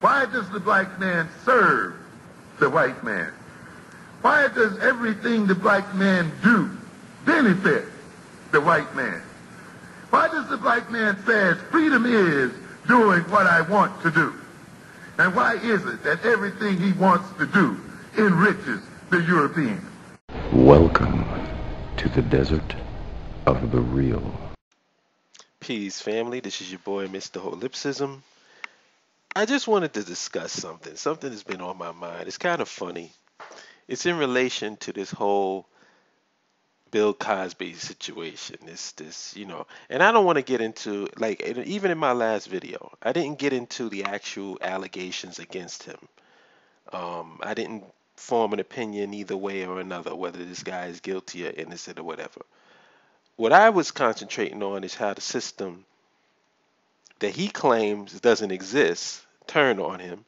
Why does the black man serve the white man? Why does everything the black man do benefit the white man? Why does the black man say freedom is doing what I want to do? And why is it that everything he wants to do enriches the European? Welcome to the desert of the real. Peace, family. This is your boy, Mr. Holipsism. I just wanted to discuss something that's been on my mind. It's kind of funny. It's in relation to this whole Bill Cosby situation. And I don't want to get into, even in my last video, I didn't get into the actual allegations against him. I didn't form an opinion either way or another, whether this guy is guilty or innocent or whatever. What I was concentrating on is how the system that he claims doesn't exist turned on him.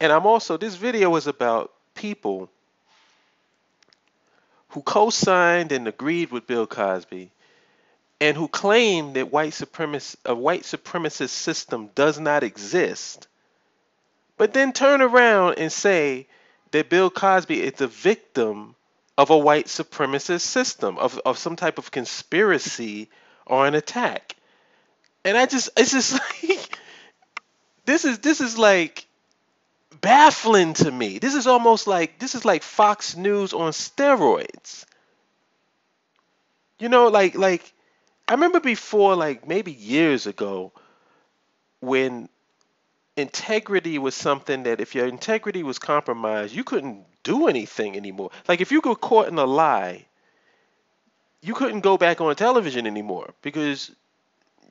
And this video is about people who co-signed and agreed with Bill Cosby and who claim that a white supremacist system does not exist, but then turn around and say that Bill Cosby is a victim of a white supremacist system, of some type of conspiracy or an attack. And it's just like, this is like baffling to me. This is like Fox News on steroids. I remember before, maybe years ago, when integrity was something that if your integrity was compromised, you couldn't do anything anymore. Like if you got caught in a lie, you couldn't go back on television anymore because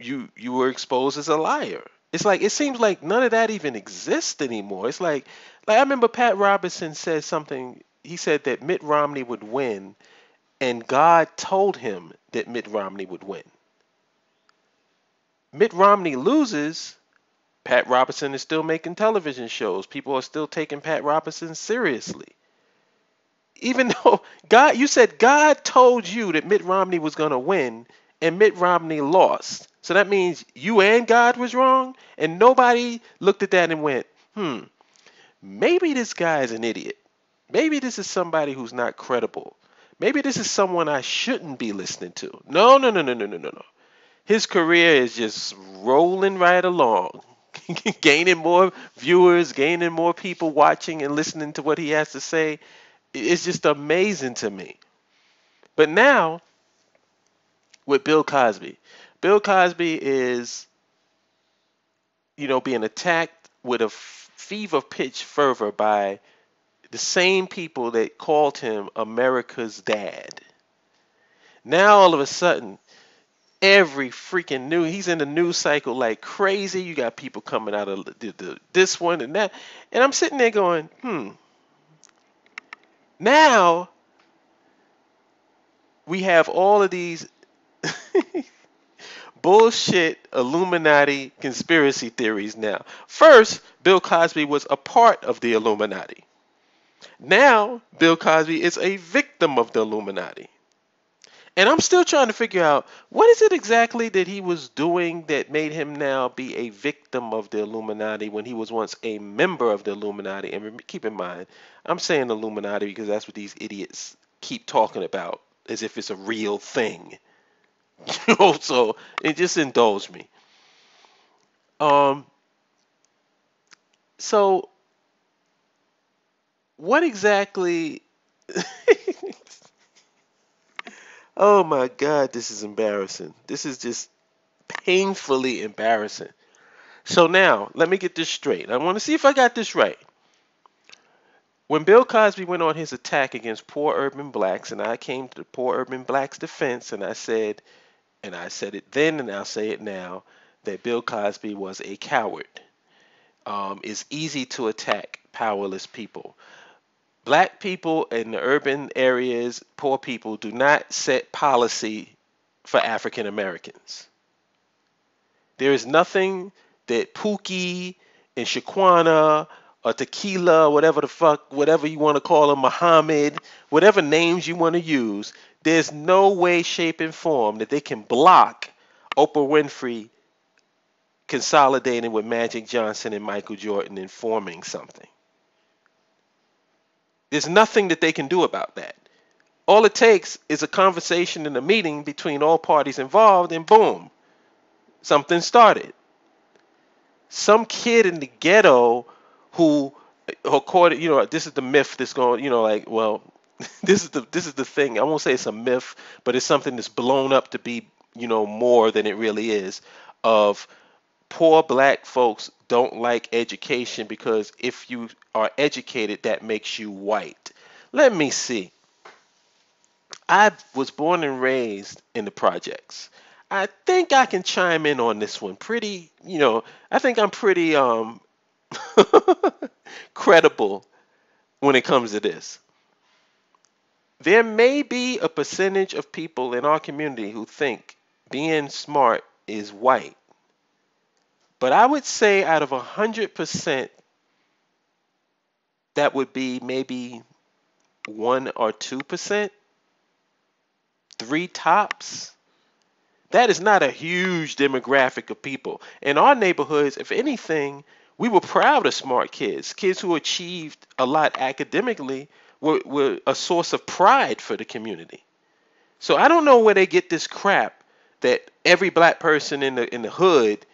you were exposed as a liar. It's like, it seems like none of that even exists anymore. It's like I remember Pat Robertson said something. He said that Mitt Romney would win, and God told him that Mitt Romney would win. Mitt Romney loses, Pat Robertson is still making television shows. People are still taking Pat Robertson seriously. Even though you said God told you that Mitt Romney was going to win, and Mitt Romney lost. So that means you and God was wrong, and nobody looked at that and went, maybe this guy is an idiot. Maybe this is somebody who's not credible. Maybe this is someone I shouldn't be listening to. No. His career is just rolling right along, gaining more viewers, gaining more people watching and listening to what he has to say. It's just amazing to me. But now, with Bill Cosby is, being attacked with a fever pitch fervor by the same people that called him America's dad. Now all of a sudden, every freaking news, he's in the news cycle like crazy. You got people coming out of this one and that. And I'm sitting there going, Now we have all of these bullshit Illuminati conspiracy theories now. First, Bill Cosby was a part of the Illuminati. Now, Bill Cosby is a victim of the Illuminati. And I'm still trying to figure out, what is it exactly that he was doing that made him now be a victim of the Illuminati when he was once a member of the Illuminati? And keep in mind, I'm saying Illuminati because that's what these idiots keep talking about, as if it's a real thing. So it just indulge me. So what exactly? Oh my God, this is embarrassing. This is just painfully embarrassing. So now, let me get this straight. I want to see if I got this right. When Bill Cosby went on his attack against poor urban blacks, and I came to the poor urban blacks' defense, and I said it then and I'll say it now, that Bill Cosby was a coward. It's easy to attack powerless people. Black people in the urban areas, poor people, do not set policy for African Americans. There is nothing that Pookie and Shaquana or Tequila, whatever you want to call them, Muhammad, whatever names you want to use, there's no way, shape, and form that they can block Oprah Winfrey consolidating with Magic Johnson and Michael Jordan and forming something. There's nothing that they can do about that. All it takes is a conversation and a meeting between all parties involved, and boom, something started. Some kid in the ghetto who, according, this is the myth that's going, well, this is the thing. I won't say it's a myth, but it's something that's blown up to be, more than it really is. Of poor black folks don't like education because if you are educated, that makes you white. Let me see. I was born and raised in the projects. I think I can chime in on this one pretty, I think I'm pretty credible when it comes to this. There may be a percentage of people in our community who think being smart is white. But I would say out of 100%, that would be maybe 1 or 2%, 3 tops. That is not a huge demographic of people. In our neighborhoods, if anything, we were proud of smart kids. Kids who achieved a lot academically were a source of pride for the community. So I don't know where they get this crap that every black person in the hood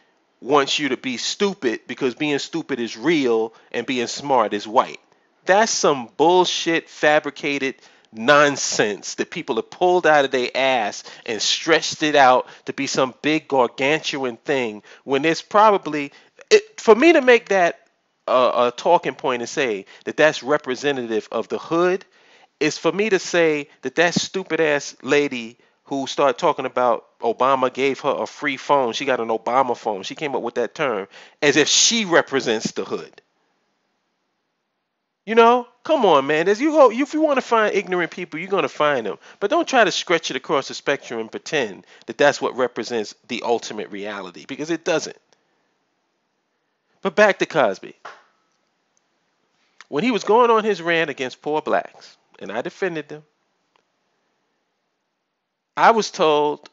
wants you to be stupid because being stupid is real and being smart is white. That's some bullshit fabricated nonsense that people have pulled out of their ass and stretched it out to be some big gargantuan thing when there's probably, for me to make that a talking point and say that that's representative of the hood is for me to say that that stupid ass lady who started talking about Obama gave her a free phone. She got an Obama phone. She came up with that term as if she represents the hood. Come on, man. If you want to find ignorant people, you're going to find them. But don't try to stretch it across the spectrum and pretend that that's what represents the ultimate reality, because it doesn't. But back to Cosby. When he was going on his rant against poor blacks, and I defended them, I was told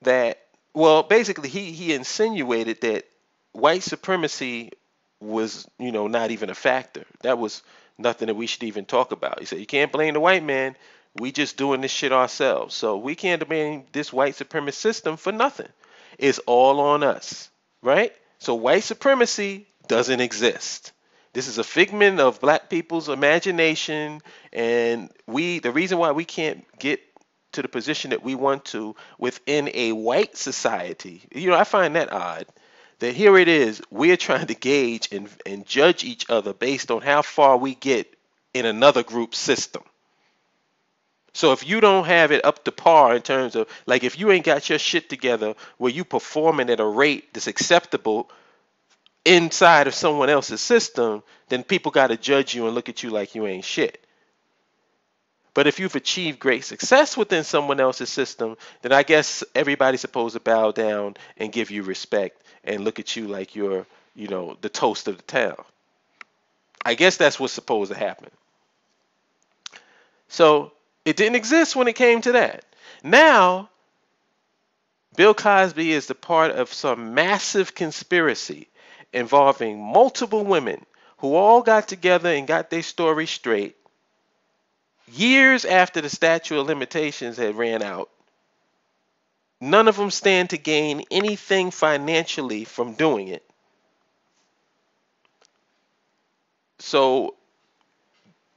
that, well, basically he insinuated that white supremacy was, not even a factor. That was nothing that we should even talk about. He said, you can't blame the white man. We just doing this shit ourselves. So we can't blame this white supremacist system for nothing. It's all on us, right? So white supremacy doesn't exist. This is a figment of black people's imagination, and the reason why we can't get to the position that we want to within a white society, I find that odd. That here it is, we're trying to gauge and judge each other based on how far we get in another group system. So if you don't have it up to par in terms of, like, if you ain't got your shit together where you performing at a rate that's acceptable inside of someone else's system, then people got to judge you and look at you like you ain't shit. But if you've achieved great success within someone else's system, then I guess everybody's supposed to bow down and give you respect and look at you like you're, the toast of the town. I guess that's what's supposed to happen. So it didn't exist when it came to that. Now, Bill Cosby is the part of some massive conspiracy involving multiple women who all got together and got their story straight years after the statute of limitations had ran out. None of them stand to gain anything financially from doing it. So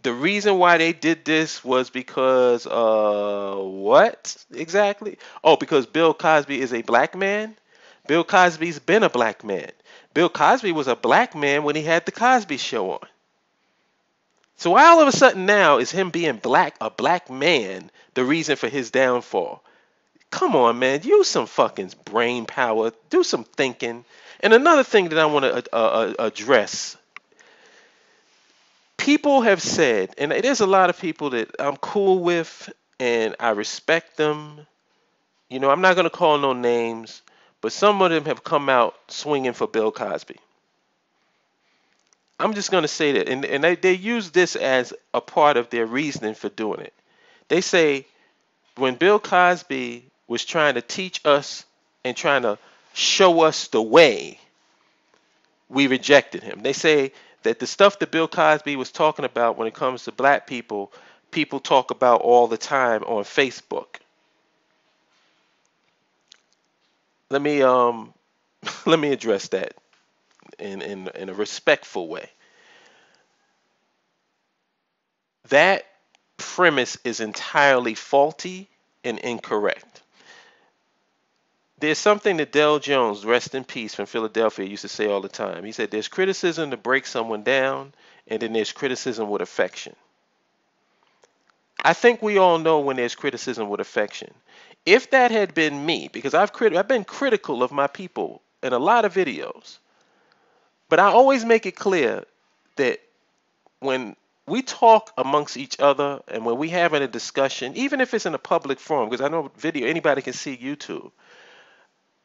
the reason why they did this was because what exactly? Oh, because Bill Cosby is a black man? Bill Cosby's been a black man. Bill Cosby was a black man when he had the Cosby Show on. So why all of a sudden now is him being a black man, the reason for his downfall? Come on, man. Use some fucking brain power. Do some thinking. And another thing that I want to address. People have said, and there's a lot of people that I'm cool with and I respect them. I'm not going to call no names, but some of them have come out swinging for Bill Cosby. I'm just going to say that. And they use this as a part of their reasoning for doing it. They say when Bill Cosby was trying to teach us and trying to show us the way, we rejected him. They say that the stuff that Bill Cosby was talking about when it comes to black people, people talk about all the time on Facebook. Let me let me address that in a respectful way. That premise is entirely faulty and incorrect. There's something that Del Jones, rest in peace, from Philadelphia, used to say all the time. He said, there's criticism to break someone down, and then there's criticism with affection. I think we all know when there's criticism with affection. If that had been me, because I've been critical of my people in a lot of videos, but I always make it clear that when we talk amongst each other and when we having a discussion, even if it's in a public forum, because I know video, anybody can see YouTube,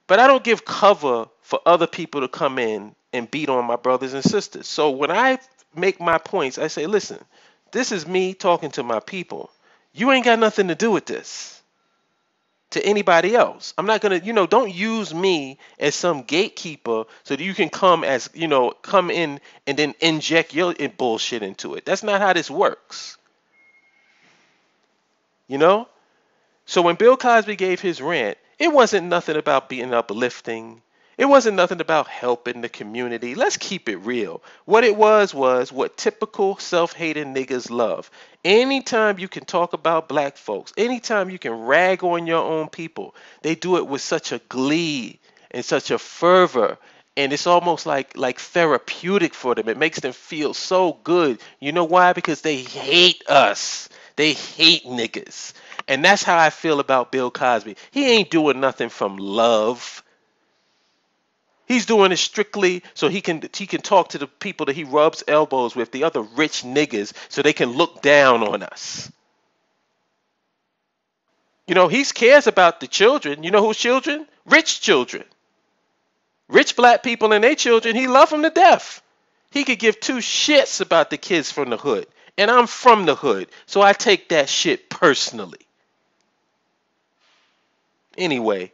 but I don't give cover for other people to come in and beat on my brothers and sisters. So when I make my points, I say, listen, this is me talking to my people. You ain't got nothing to do with this to anybody else. I'm not going to, don't use me as some gatekeeper so that you can come in and then inject your bullshit into it. That's not how this works. So when Bill Cosby gave his rant, it wasn't nothing about being uplifting. It wasn't nothing about helping the community. Let's keep it real. What it was what typical self-hating niggas love. Anytime you can talk about black folks, anytime you can rag on your own people, they do it with such a glee and such a fervor. And it's almost like therapeutic for them. It makes them feel so good. You know why? Because they hate us. They hate niggas. And that's how I feel about Bill Cosby. He ain't doing nothing from love. He's doing it strictly so he can talk to the people that he rubs elbows with, the other rich niggas, so they can look down on us. He cares about the children. You know whose children? Rich children. Rich black people and their children, he loves them to death. He could give two shits about the kids from the hood. And I'm from the hood, so I take that shit personally. Anyway,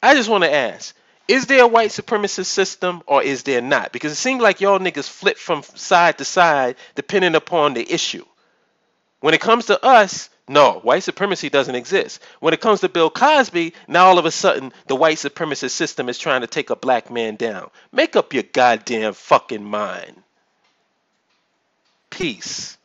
I just want to ask, is there a white supremacist system or is there not? Because it seems like y'all niggas flip from side to side depending upon the issue. When it comes to us, no, white supremacy doesn't exist. When it comes to Bill Cosby, now all of a sudden the white supremacist system is trying to take a black man down. Make up your goddamn fucking mind. Peace.